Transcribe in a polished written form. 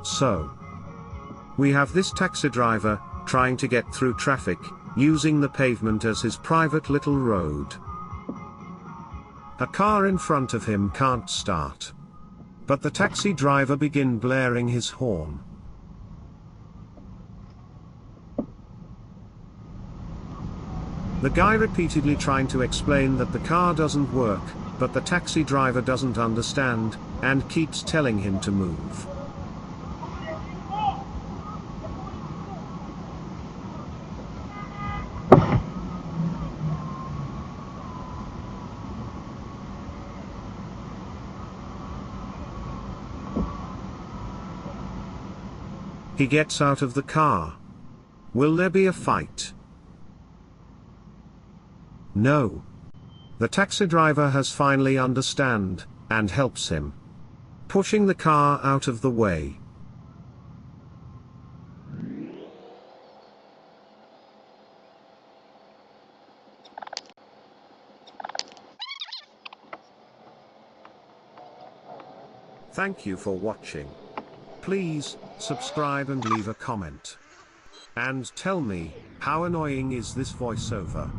So, we have this taxi driver, trying to get through traffic, using the pavement as his private little road. A car in front of him can't start. But the taxi driver begin blaring his horn. The guy repeatedly trying to explain that the car doesn't work, but the taxi driver doesn't understand, and keeps telling him to move. He gets out of the car. Will there be a fight? No. The taxi driver has finally understand, and helps him, pushing the car out of the way. Thank you for watching. Please, subscribe and leave a comment. And tell me, how annoying is this voiceover?